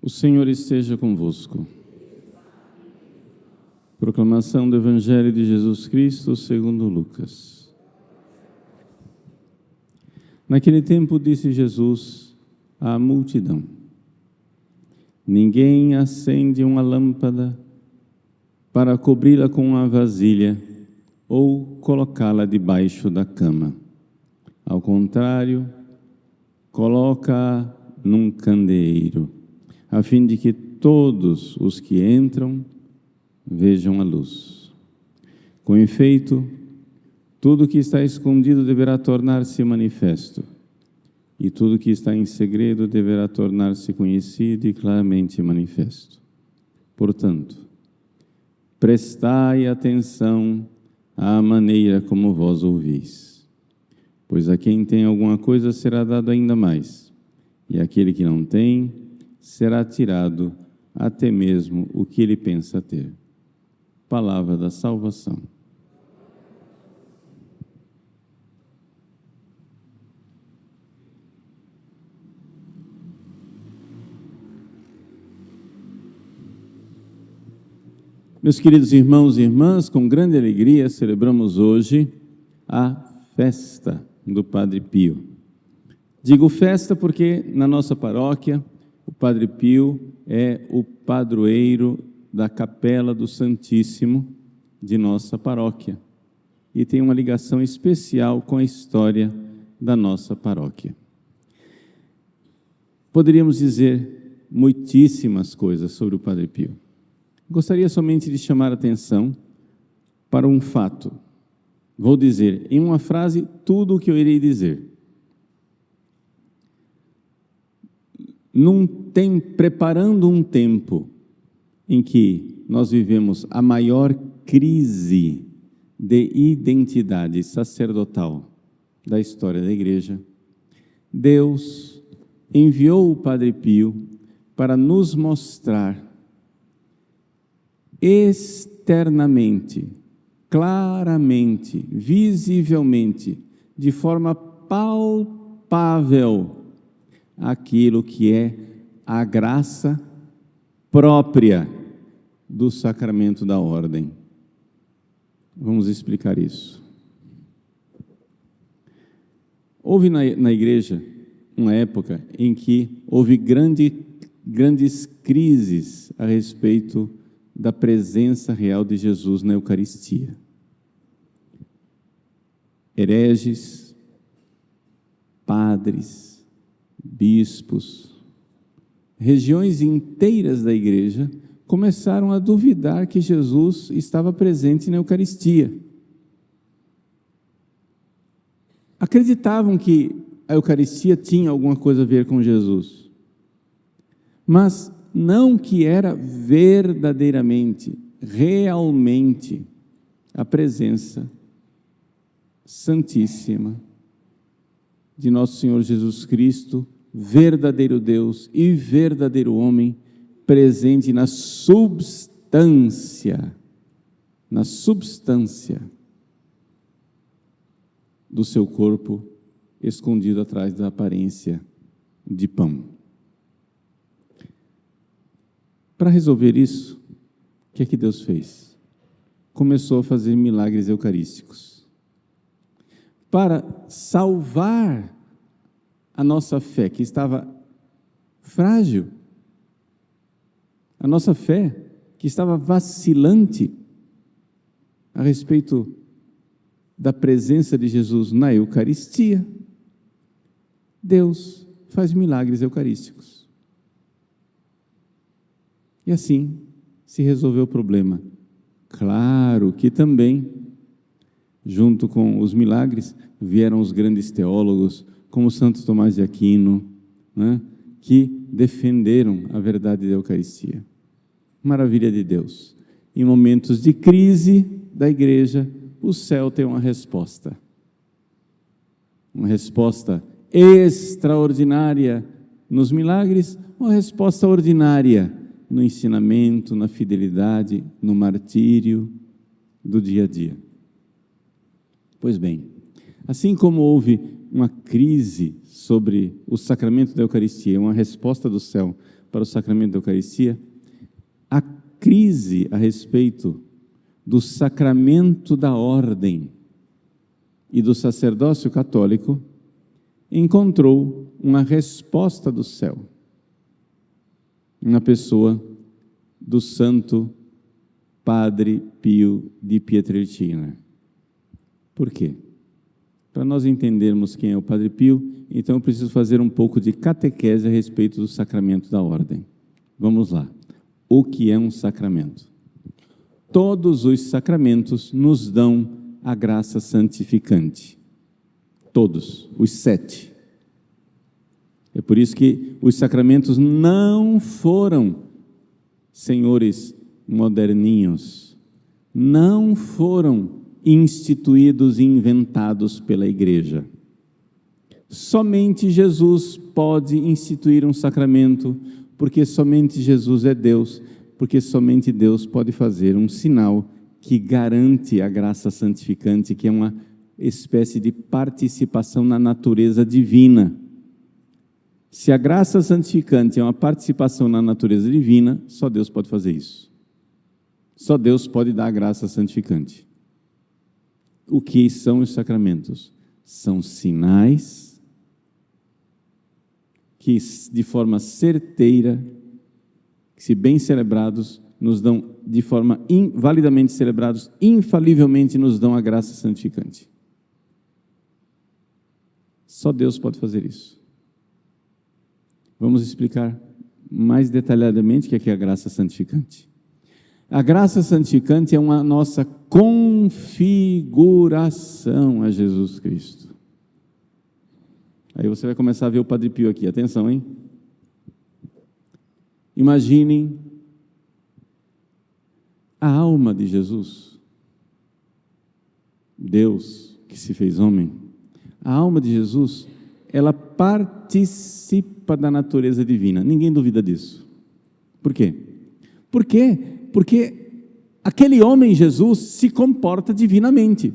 O Senhor esteja convosco. Proclamação do Evangelho de Jesus Cristo segundo Lucas. Naquele tempo disse Jesus à multidão: ninguém acende uma lâmpada para cobri-la com uma vasilha ou colocá-la debaixo da cama. Ao contrário, coloca-a num candeeiro, a fim de que todos os que entram vejam a luz. Com efeito, tudo que está escondido deverá tornar-se manifesto, e tudo que está em segredo deverá tornar-se conhecido e claramente manifesto. Portanto, prestai atenção à maneira como vós ouvis, pois a quem tem alguma coisa será dado ainda mais, e aquele que não tem será tirado até mesmo o que ele pensa ter. Palavra da salvação. Meus queridos irmãos e irmãs, com grande alegria celebramos hoje a festa do Padre Pio. Digo festa porque na nossa paróquia o Padre Pio é o padroeiro da Capela do Santíssimo de nossa paróquia e tem uma ligação especial com a história da nossa paróquia. Poderíamos dizer muitíssimas coisas sobre o Padre Pio. Gostaria somente de chamar a atenção para um fato. Vou dizer em uma frase tudo o que eu irei dizer. Preparando um tempo em que nós vivemos a maior crise de identidade sacerdotal da história da Igreja, Deus enviou o Padre Pio para nos mostrar externamente, claramente, visivelmente, de forma palpável, aquilo que é a graça própria do sacramento da ordem. Vamos explicar isso. Houve na igreja uma época em que houve grandes crises a respeito da presença real de Jesus na Eucaristia. Hereges, padres, bispos, regiões inteiras da igreja começaram a duvidar que Jesus estava presente na Eucaristia. Acreditavam que a Eucaristia tinha alguma coisa a ver com Jesus, mas não que era verdadeiramente, realmente a presença santíssima de nosso Senhor Jesus Cristo, verdadeiro Deus e verdadeiro homem, presente na substância do seu corpo, escondido atrás da aparência de pão. Para resolver isso, o que é que Deus fez? Começou a fazer milagres eucarísticos. Para salvar a nossa fé, que estava frágil, a nossa fé, que estava vacilante a respeito da presença de Jesus na Eucaristia, Deus faz milagres eucarísticos. E assim se resolveu o problema. Claro que também, junto com os milagres, vieram os grandes teólogos, como Santo Tomás de Aquino, né, que defenderam a verdade da Eucaristia. Maravilha de Deus. Em momentos de crise da igreja, o céu tem uma resposta extraordinária nos milagres, uma resposta ordinária no ensinamento, na fidelidade, no martírio do dia a dia. Pois bem, assim como houve uma crise sobre o sacramento da Eucaristia, uma resposta do céu para o sacramento da Eucaristia, a crise a respeito do sacramento da ordem e do sacerdócio católico encontrou uma resposta do céu, na pessoa do Santo Padre Pio de Pietrelcina. Por quê? Para nós entendermos quem é o Padre Pio, então eu preciso fazer um pouco de catequese a respeito do sacramento da ordem. Vamos lá. O que é um sacramento? Todos os sacramentos nos dão a graça santificante. Todos, os 7. É por isso que os sacramentos não foram senhores moderninhos, não foram instituídos e inventados pela Igreja. Somente Jesus pode instituir um sacramento, porque somente Jesus é Deus, porque somente Deus pode fazer um sinal que garante a graça santificante, que é uma espécie de participação na natureza divina. Se a graça santificante é uma participação na natureza divina, só Deus pode fazer isso. Só Deus pode dar a graça santificante. O que são os sacramentos? São sinais que, de forma certeira, se bem celebrados, nos dão, de forma validamente celebrados, infalivelmente nos dão a graça santificante. Só Deus pode fazer isso. Vamos explicar mais detalhadamente o que é a graça santificante. A graça santificante é uma nossa configuração a Jesus Cristo. Aí você vai começar a ver o Padre Pio aqui, atenção, hein? Imaginem a alma de Jesus, Deus que se fez homem. A alma de Jesus, ela participa da natureza divina, ninguém duvida disso. Por quê? Porque aquele homem, Jesus, se comporta divinamente.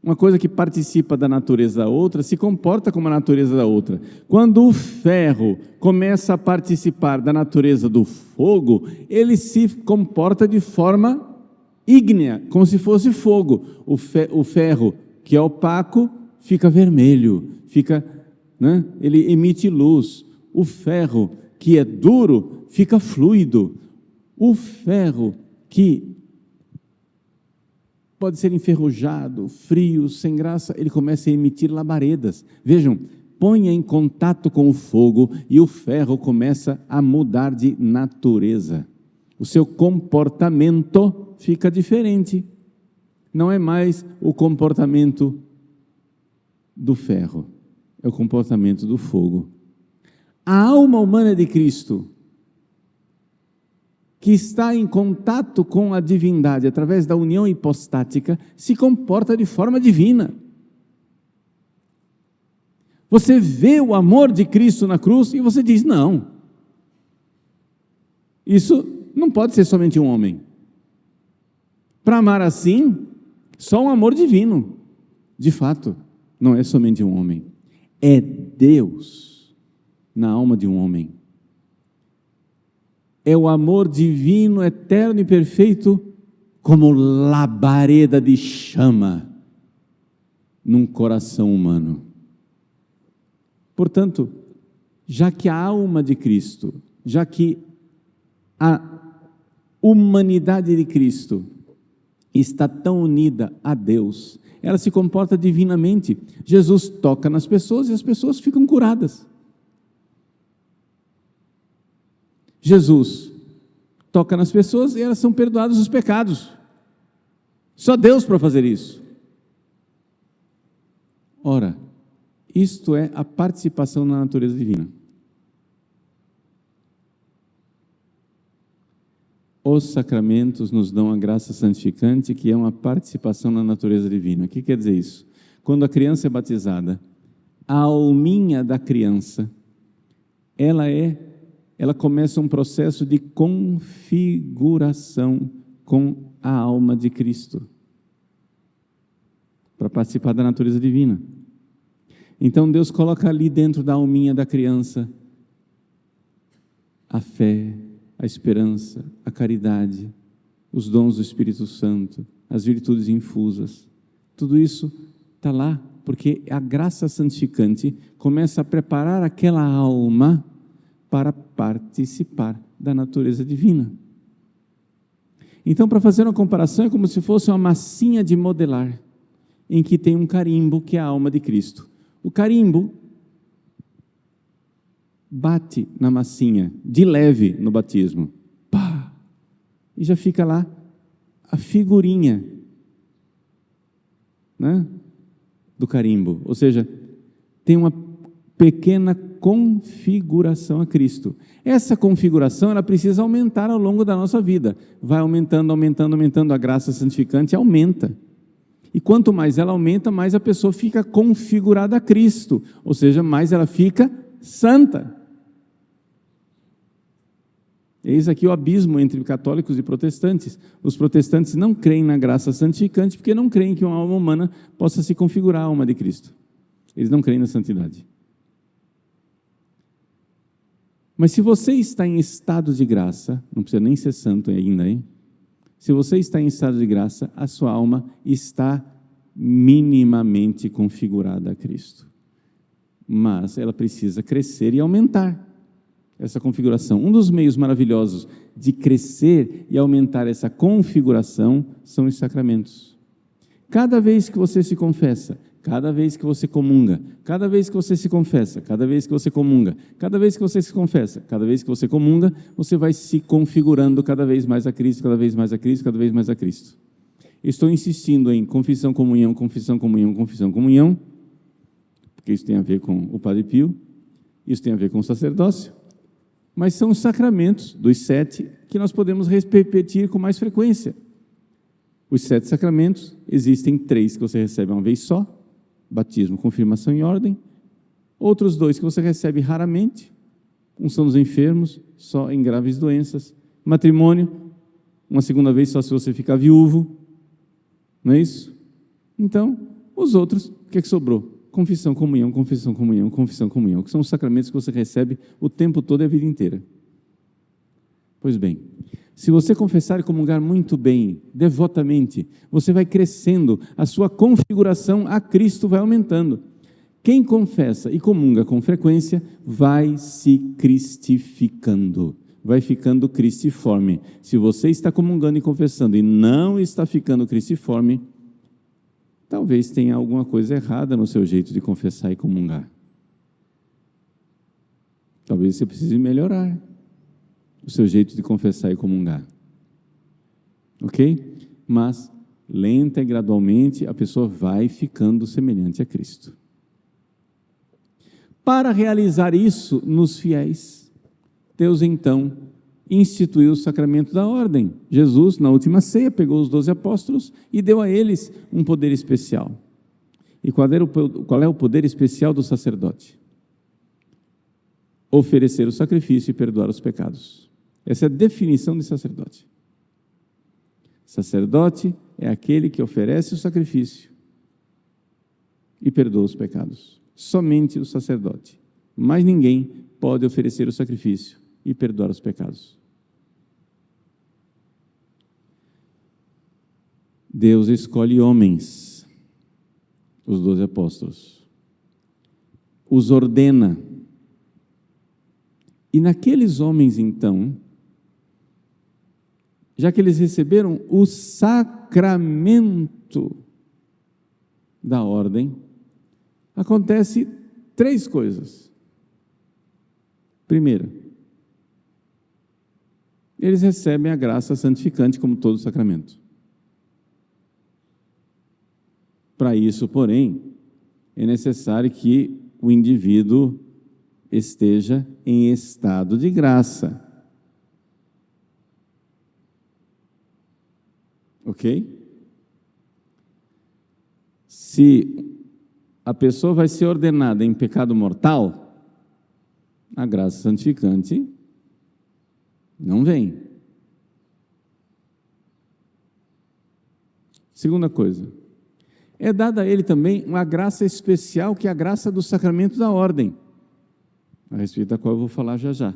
Uma coisa que participa da natureza da outra, se comporta como a natureza da outra. Quando o ferro começa a participar da natureza do fogo, ele se comporta de forma ígnea, como se fosse fogo. O ferro, que é opaco, fica vermelho, ele emite luz. O ferro, que é duro, fica fluido. O ferro que pode ser enferrujado, frio, sem graça, ele começa a emitir labaredas. Vejam, ponha em contato com o fogo e o ferro começa a mudar de natureza. O seu comportamento fica diferente. Não é mais o comportamento do ferro, é o comportamento do fogo. A alma humana de Cristo, que está em contato com a divindade através da união hipostática, se comporta de forma divina. Você vê o amor de Cristo na cruz e você diz, não, isso não pode ser somente um homem. Para amar assim, só um amor divino. De fato, não é somente um homem, é Deus na alma de um homem. É o amor divino, eterno e perfeito, como labareda de chama num coração humano. Portanto, já que a alma de Cristo, já que a humanidade de Cristo está tão unida a Deus, ela se comporta divinamente. Jesus toca nas pessoas e as pessoas ficam curadas. Jesus toca nas pessoas e elas são perdoadas os pecados. Só Deus para fazer isso. Ora, isto é a participação na natureza divina. Os sacramentos nos dão a graça santificante, que é uma participação na natureza divina. O que quer dizer isso? Quando a criança é batizada, a alminha da criança, ela começa um processo de configuração com a alma de Cristo. para participar da natureza divina. Então Deus coloca ali dentro da alminha da criança a fé, a esperança, a caridade, os dons do Espírito Santo, as virtudes infusas. Tudo isso está lá, porque a graça santificante começa a preparar aquela alma para participar da natureza divina. Então, para fazer uma comparação, é como se fosse uma massinha de modelar, em que tem um carimbo, que é a alma de Cristo. O carimbo bate na massinha, de leve no batismo, pá, e já fica lá a figurinha, né, do carimbo. Ou seja, tem uma pequena configuração a Cristo. Essa configuração, ela precisa aumentar ao longo da nossa vida. Vai aumentando, aumentando, aumentando, a graça santificante aumenta. E quanto mais ela aumenta, mais a pessoa fica configurada a Cristo. Ou seja, mais ela fica santa. Eis aqui o abismo entre católicos e protestantes. Os protestantes não creem na graça santificante porque não creem que uma alma humana possa se configurar à alma de Cristo. Eles não creem na santidade. Mas se você está em estado de graça, não precisa nem ser santo ainda, hein? Se você está em estado de graça, a sua alma está minimamente configurada a Cristo. Mas ela precisa crescer e aumentar essa configuração. Um dos meios maravilhosos de crescer e aumentar essa configuração são os sacramentos. Cada vez que você se confessa, cada vez que você comunga, cada vez que você se confessa, cada vez que você comunga, cada vez que você se confessa, cada vez que você comunga, você vai se configurando cada vez mais a Cristo, cada vez mais a Cristo, cada vez mais a Cristo. Estou insistindo em confissão, comunhão, confissão, comunhão, confissão, comunhão, porque isso tem a ver com o Padre Pio, isso tem a ver com o sacerdócio, mas são os sacramentos dos 7 que nós podemos repetir com mais frequência. Os 7 sacramentos, existem 3 que você recebe uma vez só, batismo, confirmação e ordem. Outros 2 que você recebe raramente, uns são os enfermos, só em graves doenças. Matrimônio, uma segunda vez só se você ficar viúvo, não é isso? Então, os outros, o que é que sobrou? Confissão, comunhão, confissão, comunhão, confissão, comunhão, que são os sacramentos que você recebe o tempo todo e a vida inteira. Pois bem, se você confessar e comungar muito bem, devotamente, você vai crescendo, a sua configuração a Cristo vai aumentando. Quem confessa e comunga com frequência vai se cristificando, vai ficando cristiforme. Se você está comungando e confessando e não está ficando cristiforme, talvez tenha alguma coisa errada no seu jeito de confessar e comungar. Talvez você precise melhorar o seu jeito de confessar e comungar. Ok? Mas, lenta e gradualmente, a pessoa vai ficando semelhante a Cristo. Para realizar isso nos fiéis, Deus então instituiu o sacramento da ordem. Jesus, na última ceia, pegou os 12 apóstolos e deu a eles um poder especial. E qual é o poder especial do sacerdote? Oferecer o sacrifício e perdoar os pecados. Essa é a definição de sacerdote. Sacerdote é aquele que oferece o sacrifício e perdoa os pecados. Somente o sacerdote. Mais ninguém pode oferecer o sacrifício e perdoar os pecados. Deus escolhe homens, os 12 apóstolos, os ordena. E naqueles homens, então, já que eles receberam o sacramento da ordem, acontece 3 coisas. Primeiro, eles recebem a graça santificante como todo sacramento. Para isso, porém, é necessário que o indivíduo esteja em estado de graça. Ok? Se a pessoa vai ser ordenada em pecado mortal, a graça santificante não vem. Segunda coisa, é dada a ele também uma graça especial, que é a graça do sacramento da ordem, a respeito da qual eu vou falar já já.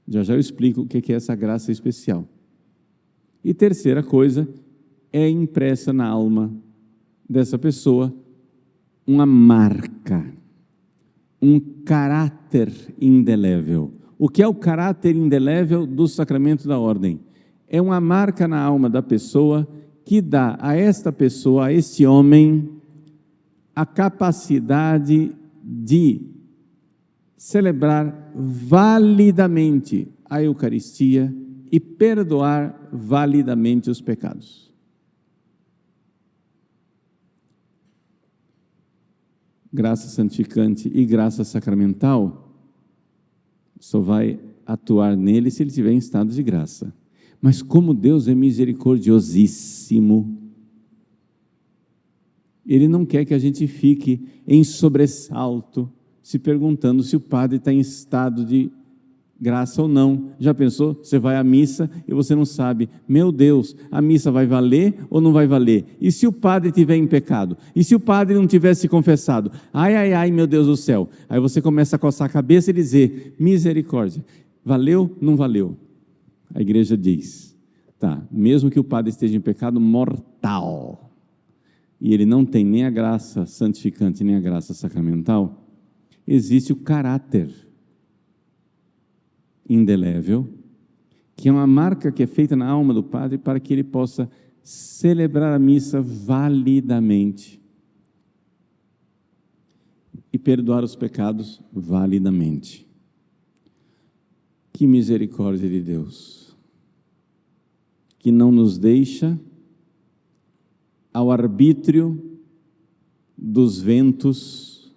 Já já eu explico o que é essa graça especial. E terceira coisa, é impressa na alma dessa pessoa uma marca, um caráter indelével. O que é o caráter indelével do sacramento da ordem? É uma marca na alma da pessoa que dá a esta pessoa, a este homem, a capacidade de celebrar validamente a Eucaristia e perdoar validamente os pecados. Graça santificante e graça sacramental só vai atuar nele se ele estiver em estado de graça. Mas como Deus é misericordiosíssimo, Ele não quer que a gente fique em sobressalto, se perguntando se o padre está em estado de graça ou não. Já pensou? Você vai à missa e você não sabe, meu Deus, a missa vai valer ou não vai valer? E se o padre estiver em pecado? E se o padre não tivesse confessado? Ai, ai, ai, meu Deus do céu. Aí você começa a coçar a cabeça e dizer, misericórdia, valeu, não valeu? A igreja diz, tá, mesmo que o padre esteja em pecado mortal, e ele não tem nem a graça santificante, nem a graça sacramental, existe o caráter indelével, que é uma marca que é feita na alma do padre para que ele possa celebrar a missa validamente e perdoar os pecados validamente. Que misericórdia de Deus, que não nos deixa ao arbítrio dos ventos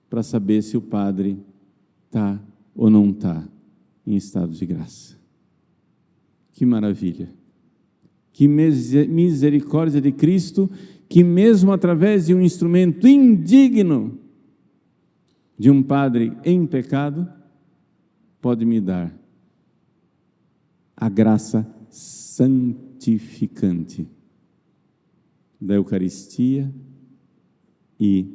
para saber se o padre está ou não está em estado de graça. Que maravilha! Que misericórdia de Cristo, que mesmo através de um instrumento indigno de um padre em pecado, pode me dar a graça santificante da Eucaristia e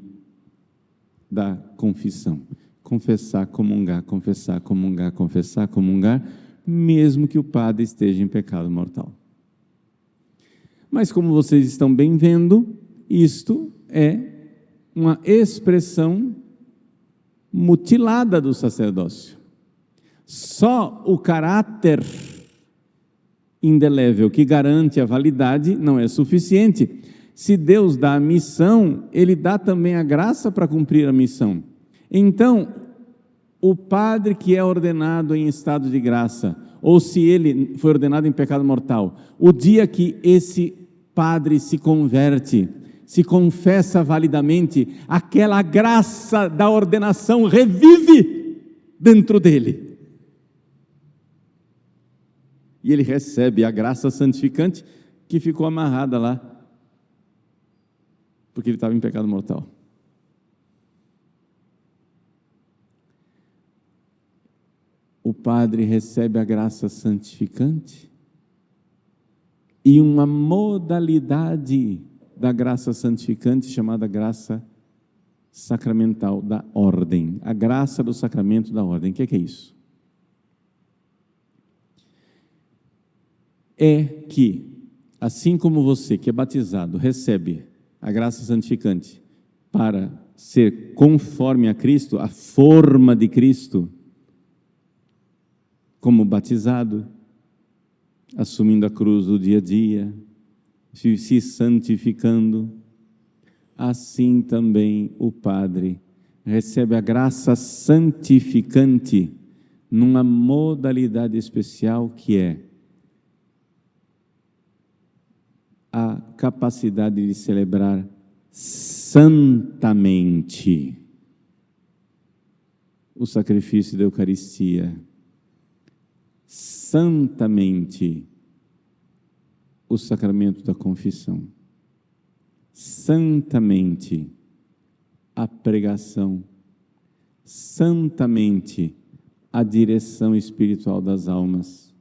da confissão. Confessar, comungar, confessar, comungar, confessar, comungar, mesmo que o padre esteja em pecado mortal. Mas como vocês estão bem vendo, isto é uma expressão mutilada do sacerdócio. Só o caráter indelével que garante a validade não é suficiente. Se Deus dá a missão, Ele dá também a graça para cumprir a missão. Então, o padre que é ordenado em estado de graça, ou se ele foi ordenado em pecado mortal, o dia que esse padre se converte, se confessa validamente, aquela graça da ordenação revive dentro dele. E ele recebe a graça santificante que ficou amarrada lá, porque ele estava em pecado mortal. O padre recebe a graça santificante e uma modalidade da graça santificante chamada graça sacramental da ordem. A graça do sacramento da ordem. O que é isso? É que, assim como você que é batizado recebe a graça santificante para ser conforme a Cristo, a forma de Cristo, como batizado, assumindo a cruz do dia a dia, se santificando, assim também o padre recebe a graça santificante numa modalidade especial que é a capacidade de celebrar santamente o sacrifício da Eucaristia, santamente o sacramento da confissão, santamente a pregação, santamente a direção espiritual das almas,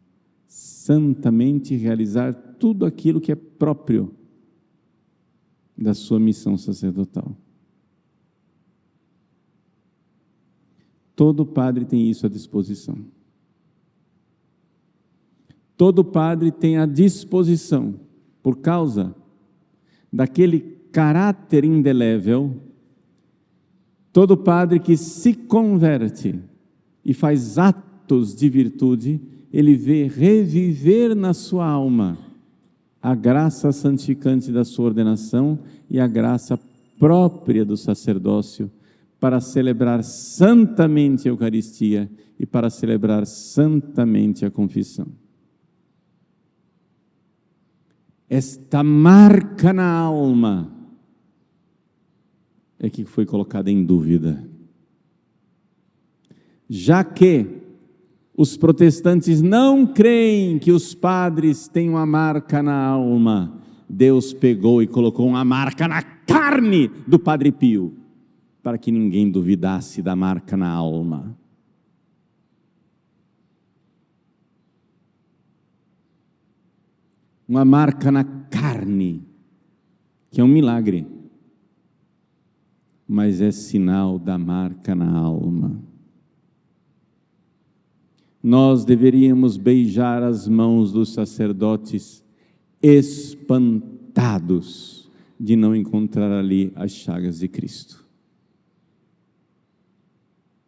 santamente realizar tudo aquilo que é próprio da sua missão sacerdotal. Todo padre tem isso à disposição. Todo padre tem à disposição, por causa daquele caráter indelével, todo padre que se converte e faz atos de virtude, ele vê reviver na sua alma a graça santificante da sua ordenação e a graça própria do sacerdócio para celebrar santamente a Eucaristia e para celebrar santamente a confissão. Esta marca na alma é que foi colocada em dúvida. Já que os protestantes não creem que os padres têm uma marca na alma, Deus pegou e colocou uma marca na carne do Padre Pio, para que ninguém duvidasse da marca na alma. Uma marca na carne, que é um milagre, mas é sinal da marca na alma. Nós deveríamos beijar as mãos dos sacerdotes, espantados de não encontrar ali as chagas de Cristo.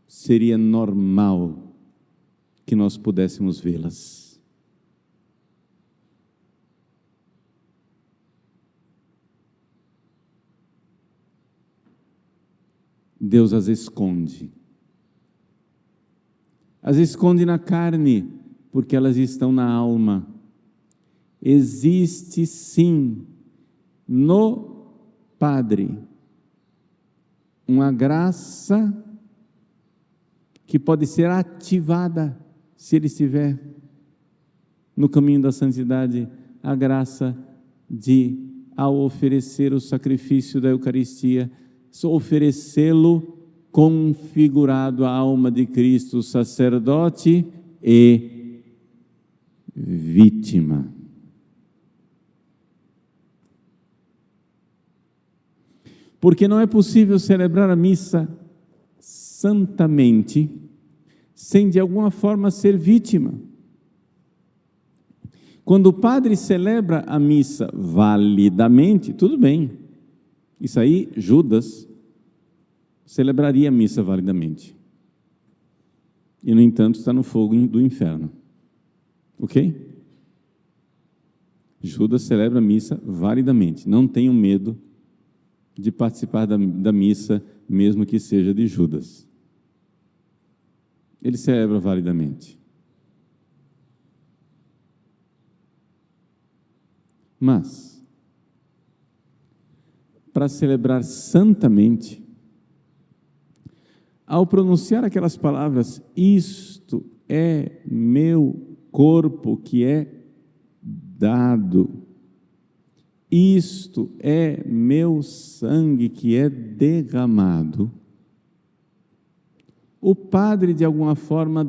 Seria normal que nós pudéssemos vê-las. Deus as esconde. As esconde na carne, porque elas estão na alma. Existe sim, no Padre, uma graça que pode ser ativada, se ele estiver no caminho da santidade, a graça de, ao oferecer o sacrifício da Eucaristia, oferecê-lo configurado à alma de Cristo, sacerdote e vítima. Porque não é possível celebrar a missa santamente sem de alguma forma ser vítima. Quando o padre celebra a missa validamente, tudo bem. Isso aí, Judas celebraria a missa validamente. E, no entanto, está no fogo do inferno. Ok? Judas celebra a missa validamente. Não tenham medo de participar da missa, mesmo que seja de Judas. Ele celebra validamente. Mas, para celebrar santamente, ao pronunciar aquelas palavras, isto é meu corpo que é dado, isto é meu sangue que é derramado, o padre, de alguma forma,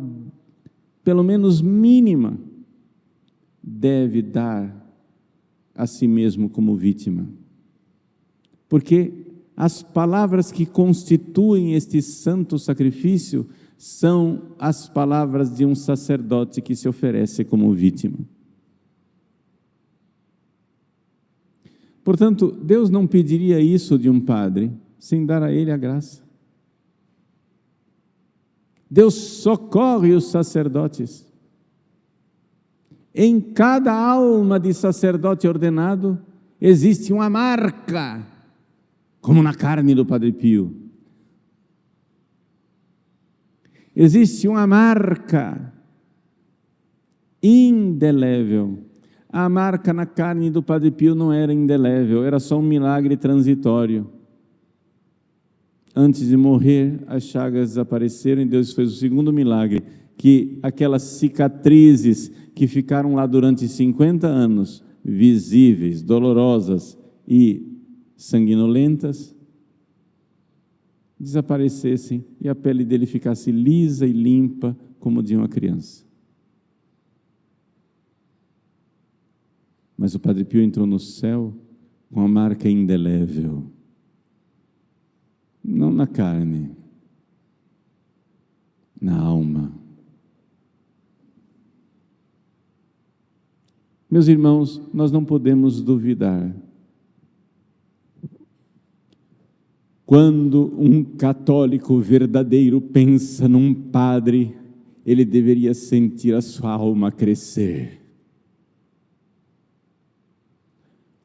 pelo menos mínima, deve dar a si mesmo como vítima. Porque as palavras que constituem este santo sacrifício são as palavras de um sacerdote que se oferece como vítima. Portanto, Deus não pediria isso de um padre sem dar a ele a graça. Deus socorre os sacerdotes. Em cada alma de sacerdote ordenado existe uma marca, como na carne do Padre Pio. Existe uma marca indelével. A marca na carne do Padre Pio não era indelével, era só um milagre transitório. Antes de morrer, as chagas desapareceram e Deus fez o segundo milagre, que aquelas cicatrizes que ficaram lá durante 50 anos, visíveis, dolorosas e sanguinolentas, desaparecessem e a pele dele ficasse lisa e limpa como de uma criança. Mas o Padre Pio entrou no céu com a marca indelével, não na carne, na alma. Meus irmãos, nós não podemos duvidar. Quando um católico verdadeiro pensa num padre, ele deveria sentir a sua alma crescer.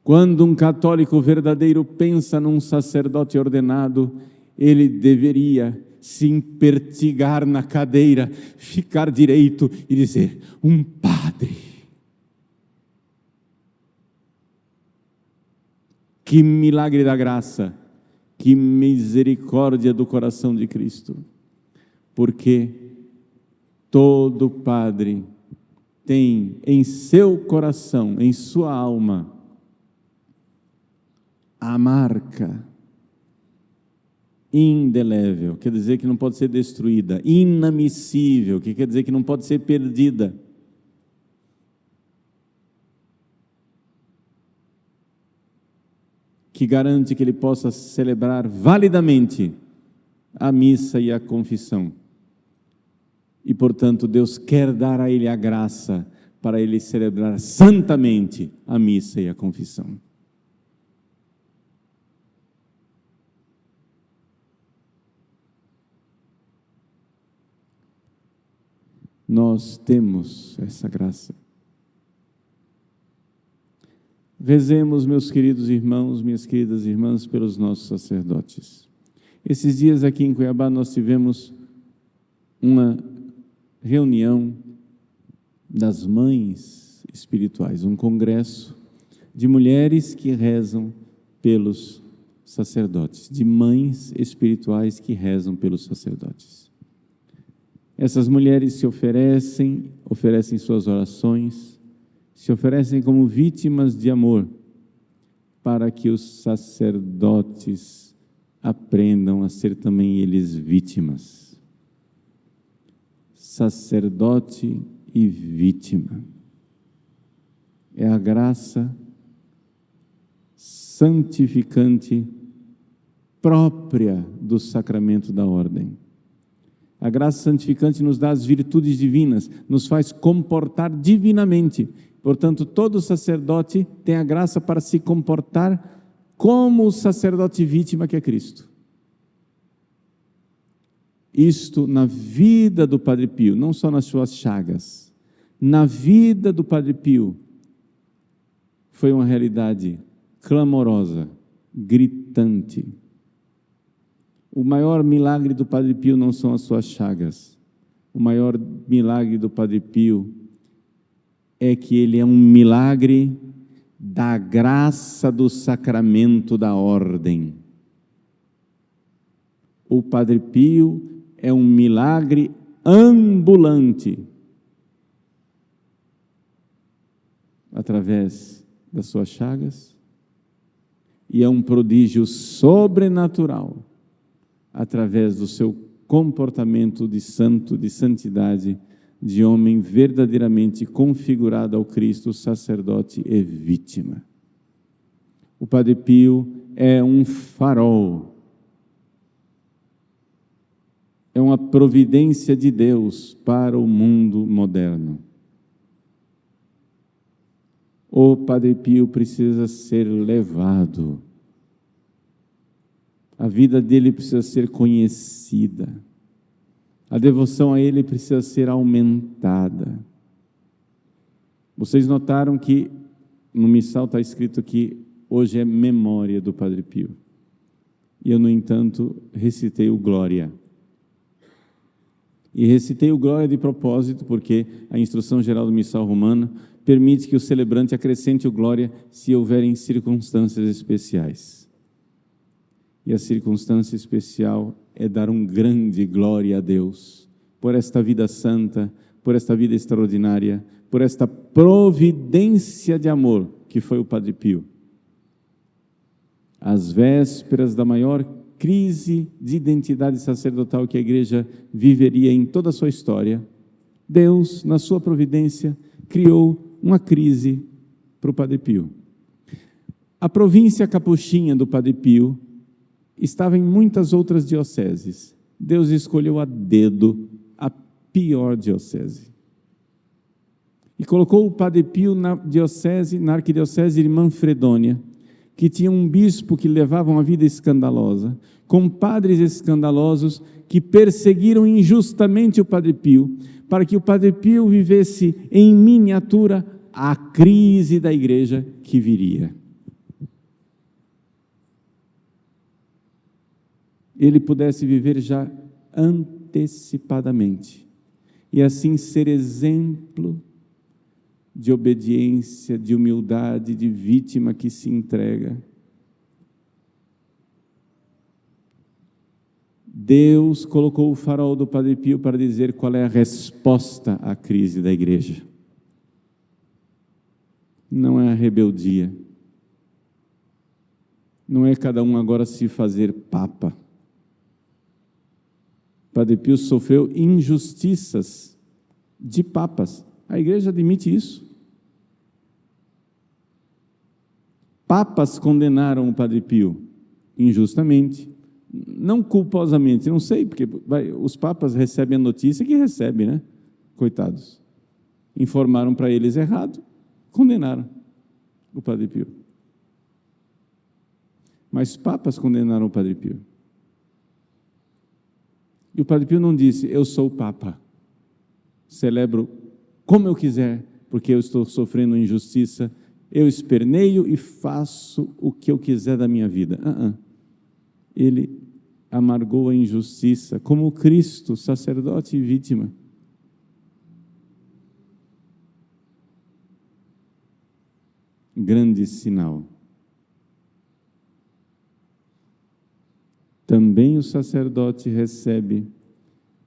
Quando um católico verdadeiro pensa num sacerdote ordenado, ele deveria se empertigar na cadeira, ficar direito e dizer: um padre. Que milagre da graça, que misericórdia do coração de Cristo, porque todo padre tem em seu coração, em sua alma, a marca indelével, quer dizer que não pode ser destruída, inamissível, que quer dizer que não pode ser perdida. Que garante que ele possa celebrar validamente a missa e a confissão. E, portanto, Deus quer dar a ele a graça para ele celebrar santamente a missa e a confissão. Nós temos essa graça. Rezemos, meus queridos irmãos, minhas queridas irmãs, pelos nossos sacerdotes. Esses dias aqui em Cuiabá nós tivemos uma reunião das mães espirituais, um congresso de mulheres que rezam pelos sacerdotes, de mães espirituais que rezam pelos sacerdotes. Essas mulheres se oferecem suas orações, se oferecem como vítimas de amor, para que os sacerdotes aprendam a ser também eles vítimas. Sacerdote e vítima. É a graça santificante própria do sacramento da ordem. A graça santificante nos dá as virtudes divinas, nos faz comportar divinamente. Portanto, todo sacerdote tem a graça para se comportar como o sacerdote vítima que é Cristo. Isto na vida do Padre Pio, não só nas suas chagas, na vida do Padre Pio, foi uma realidade clamorosa, gritante. O maior milagre do Padre Pio não são as suas chagas. O maior milagre do Padre Pio é que ele é um milagre da graça do sacramento da ordem. O Padre Pio é um milagre ambulante, através das suas chagas, e é um prodígio sobrenatural, através do seu comportamento de santo, de santidade, de homem verdadeiramente configurado ao Cristo, sacerdote e vítima. O Padre Pio é um farol, é uma providência de Deus para o mundo moderno. O Padre Pio precisa ser levado, a vida dele precisa ser conhecida, a devoção a ele precisa ser aumentada. Vocês notaram que no missal está escrito que hoje é memória do Padre Pio. E eu, no entanto, recitei o Glória. E recitei o Glória de propósito, porque a instrução geral do missal romano permite que o celebrante acrescente o Glória se houverem circunstâncias especiais. E a circunstância especial é dar um grande glória a Deus, por esta vida santa, por esta vida extraordinária, por esta providência de amor que foi o Padre Pio. Às vésperas da maior crise de identidade sacerdotal que a Igreja viveria em toda a sua história, Deus, na sua providência, criou uma crise para o Padre Pio. A província capuchinha do Padre Pio estava em muitas outras dioceses. Deus escolheu a dedo a pior diocese. E colocou o Padre Pio na arquidiocese de Manfredônia, que tinha um bispo que levava uma vida escandalosa, com padres escandalosos que perseguiram injustamente o Padre Pio, para que o Padre Pio vivesse em miniatura a crise da igreja que viria. Ele pudesse viver já antecipadamente, e assim ser exemplo de obediência, de humildade, de vítima que se entrega. Deus colocou o farol do Padre Pio para dizer qual é a resposta à crise da igreja. Não é a rebeldia. Não é cada um agora se fazer papa. Padre Pio sofreu injustiças de papas. A igreja admite isso. Papas condenaram o Padre Pio injustamente, não culposamente, não sei, porque os papas recebem a notícia que recebem, né? Coitados. Informaram para eles errado, condenaram o Padre Pio. Mas papas condenaram o Padre Pio. E o Padre Pio não disse, eu sou o Papa, celebro como eu quiser, porque eu estou sofrendo injustiça, eu esperneio e faço o que eu quiser da minha vida. Ele amargou a injustiça, como Cristo, sacerdote e vítima. Grande sinal. Também o sacerdote recebe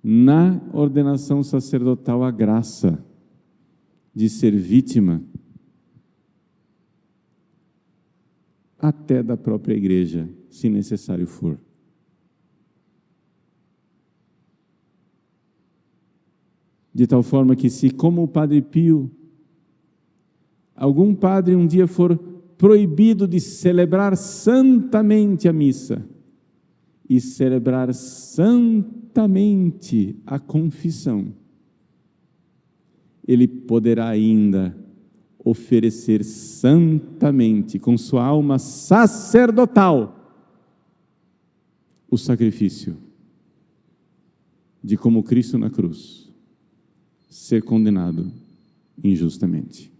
na ordenação sacerdotal a graça de ser vítima até da própria igreja, se necessário for. De tal forma que, se como o Padre Pio, algum padre um dia for proibido de celebrar santamente a missa e celebrar santamente a confissão, ele poderá ainda oferecer santamente, com sua alma sacerdotal, o sacrifício de, como Cristo na cruz, ser condenado injustamente.